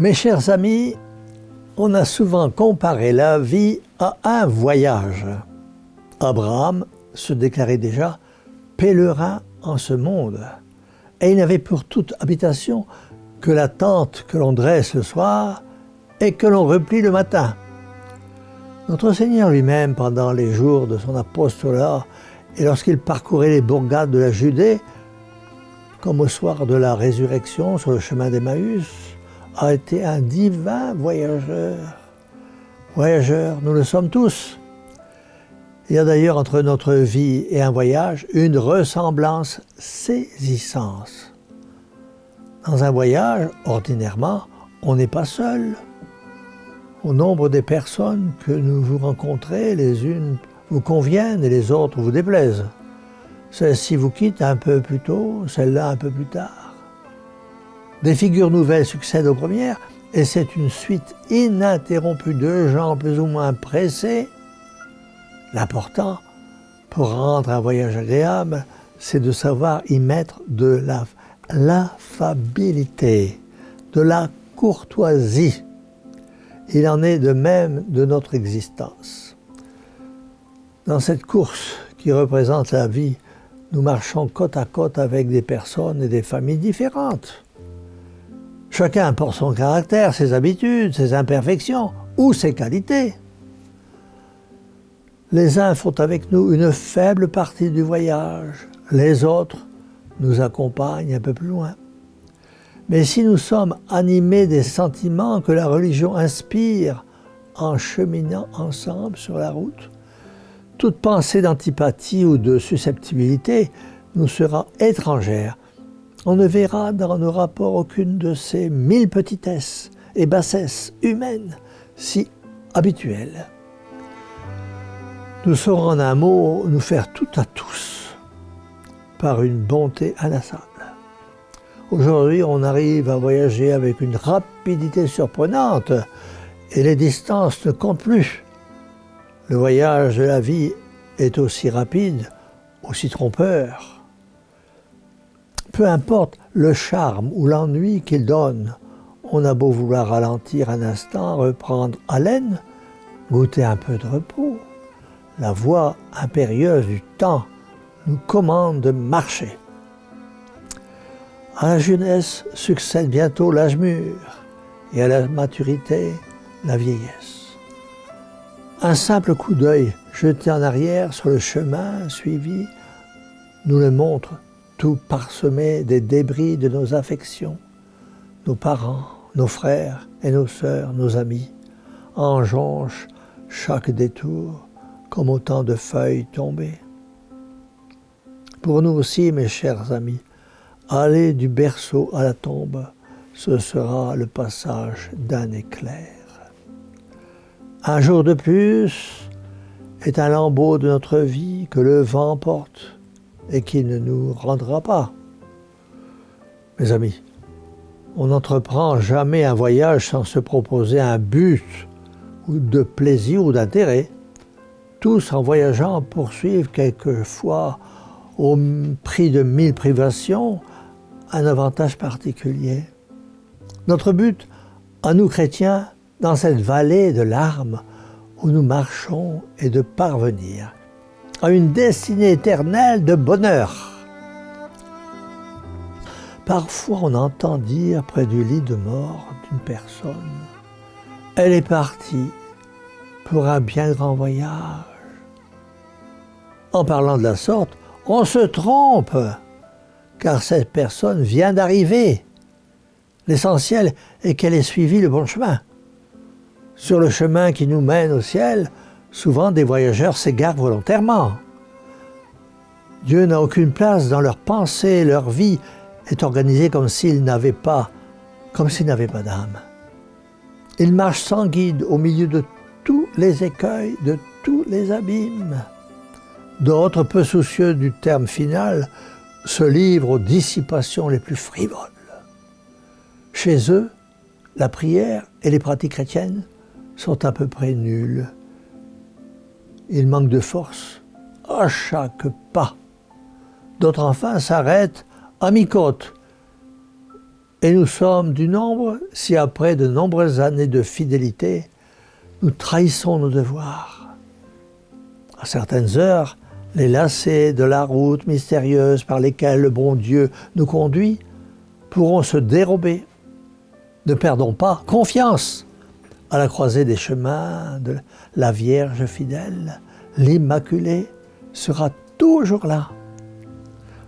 Mes chers amis, on a souvent comparé la vie à un voyage. Abraham se déclarait déjà pèlerin en ce monde, et il n'avait pour toute habitation que la tente que l'on dresse le soir et que l'on replie le matin. Notre Seigneur lui-même, pendant les jours de son apostolat et lorsqu'il parcourait les bourgades de la Judée, comme au soir de la résurrection sur le chemin d'Emmaüs, a été un divin voyageur. Voyageurs, nous le sommes tous. Il y a d'ailleurs entre notre vie et un voyage une ressemblance saisissante. Dans un voyage, ordinairement, on n'est pas seul. Au nombre des personnes que nous vous rencontrez, les unes vous conviennent et les autres vous déplaisent. Celle-ci vous quitte un peu plus tôt, celle-là un peu plus tard. Des figures nouvelles succèdent aux premières et c'est une suite ininterrompue de gens plus ou moins pressés. L'important, pour rendre un voyage agréable, c'est de savoir y mettre de l'affabilité, de la courtoisie. Il en est de même de notre existence. Dans cette course qui représente la vie, nous marchons côte à côte avec des personnes et des familles différentes. Chacun porte son caractère, ses habitudes, ses imperfections ou ses qualités. Les uns font avec nous une faible partie du voyage, les autres nous accompagnent un peu plus loin. Mais si nous sommes animés des sentiments que la religion inspire en cheminant ensemble sur la route, toute pensée d'antipathie ou de susceptibilité nous sera étrangère. On ne verra dans nos rapports aucune de ces 1000 petitesses et bassesses humaines si habituelles. Nous saurons en un mot nous faire tout à tous par une bonté inlassable. Aujourd'hui, on arrive à voyager avec une rapidité surprenante et les distances ne comptent plus. Le voyage de la vie est aussi rapide, aussi trompeur. Peu importe le charme ou l'ennui qu'il donne, on a beau vouloir ralentir un instant, reprendre haleine, goûter un peu de repos. La voix impérieuse du temps nous commande de marcher. À la jeunesse succède bientôt l'âge mûr et à la maturité, la vieillesse. Un simple coup d'œil jeté en arrière sur le chemin suivi nous le montre, tout parsemé des débris de nos affections, nos parents, nos frères et nos sœurs, nos amis, enjonchent chaque détour comme autant de feuilles tombées. Pour nous aussi, mes chers amis, aller du berceau à la tombe, ce sera le passage d'un éclair. Un jour de plus est un lambeau de notre vie que le vent porte et qui ne nous rendra pas. Mes amis, on n'entreprend jamais un voyage sans se proposer un but ou de plaisir ou d'intérêt. Tous, en voyageant, poursuivent quelquefois, au prix de 1000 privations, un avantage particulier. Notre but, à nous chrétiens, dans cette vallée de larmes où nous marchons, est de parvenir à une destinée éternelle de bonheur. Parfois, on entend dire près du lit de mort d'une personne, « Elle est partie pour un bien grand voyage. » En parlant de la sorte, on se trompe, car cette personne vient d'arriver. L'essentiel est qu'elle ait suivi le bon chemin. Sur le chemin qui nous mène au ciel, souvent des voyageurs s'égarent volontairement. Dieu n'a aucune place dans leurs pensées, leur vie est organisée comme s'ils n'avaient pas d'âme. Ils marchent sans guide au milieu de tous les écueils, de tous les abîmes. D'autres, peu soucieux du terme final, se livrent aux dissipations les plus frivoles. Chez eux, la prière et les pratiques chrétiennes sont à peu près nulles. Ils manquent de force à chaque pas. D'autres enfin s'arrêtent à mi-côte Et nous sommes du nombre si après de nombreuses années de fidélité, nous trahissons nos devoirs. À certaines heures, les lacets de la route mystérieuse par lesquelles le bon Dieu nous conduit pourront se dérober. Ne perdons pas confiance. À la croisée des chemins de la Vierge fidèle, l'Immaculée sera toujours là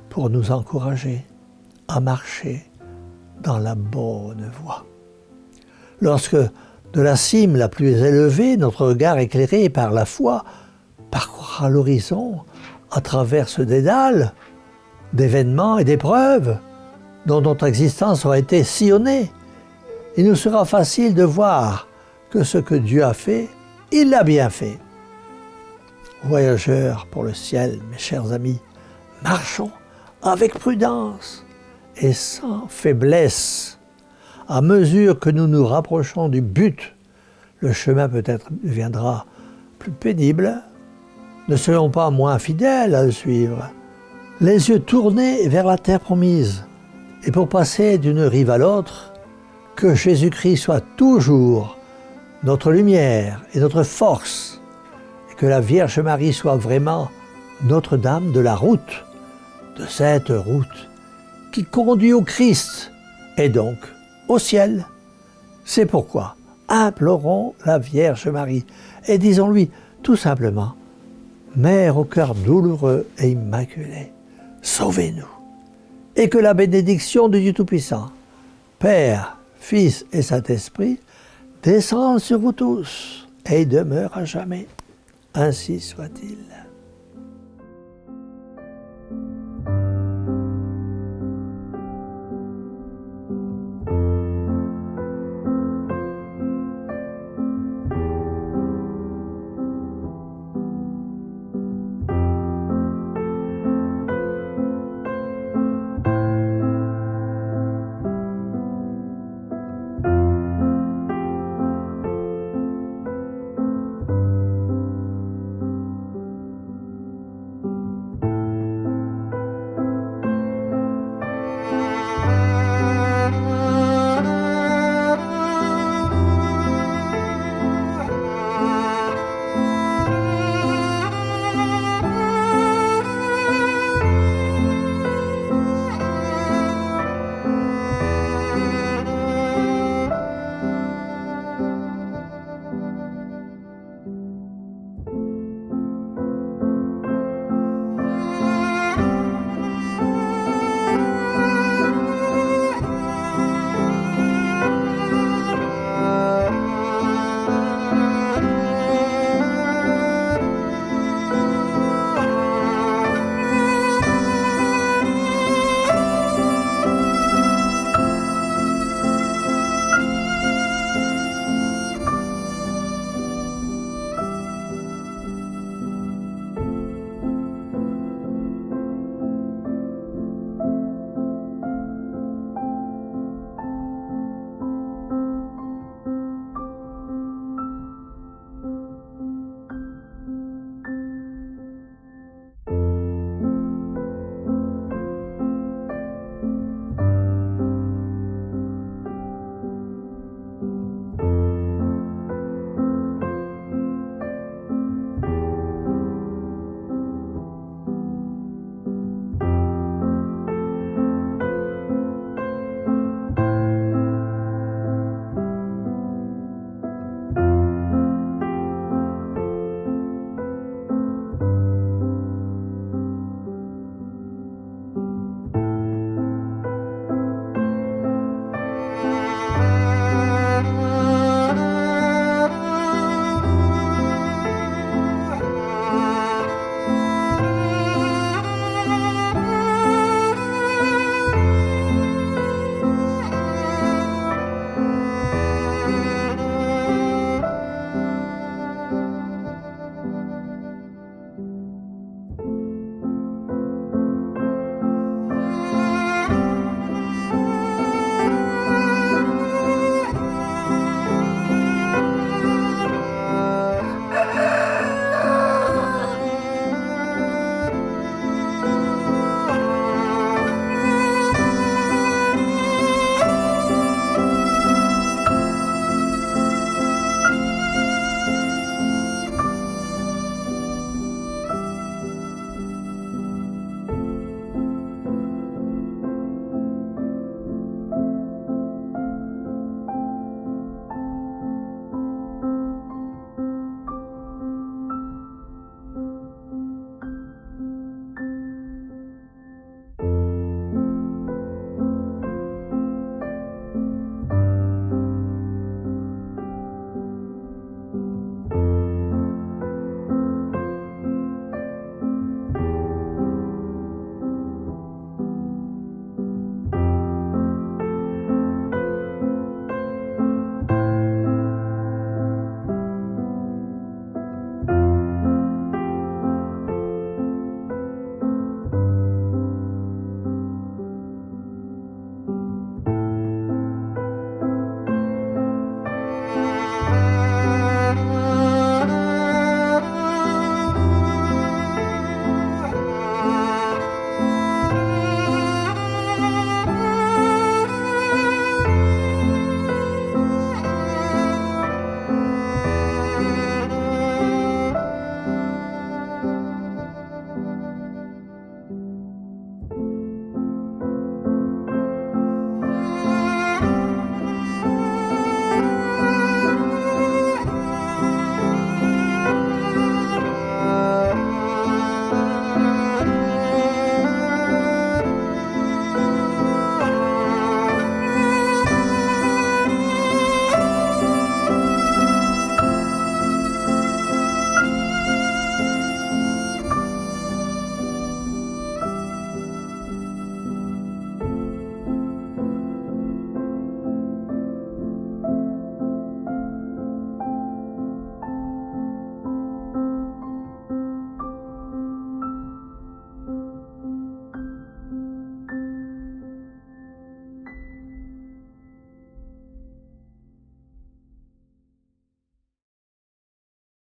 pour nous encourager à marcher dans la bonne voie. Lorsque de la cime la plus élevée, notre regard éclairé par la foi parcourra l'horizon à travers ce dédale d'événements et d'épreuves dont notre existence aura été sillonnée, il nous sera facile de voir que ce que Dieu a fait, il l'a bien fait. Voyageurs pour le ciel, mes chers amis, marchons avec prudence et sans faiblesse. À mesure que nous nous rapprochons du but, le chemin peut-être deviendra plus pénible. Ne soyons pas moins fidèles à le suivre. Les yeux tournés vers la terre promise. Et pour passer d'une rive à l'autre, que Jésus-Christ soit toujours notre lumière et notre force, et que la Vierge Marie soit vraiment Notre-Dame de la route, de cette route qui conduit au Christ et donc au ciel. C'est pourquoi implorons la Vierge Marie et disons-lui tout simplement: Mère au cœur douloureux et immaculé, sauvez-nous. Et que la bénédiction de Dieu Tout-Puissant, Père, Fils et Saint-Esprit, descende sur vous tous et demeure à jamais. Ainsi soit-il.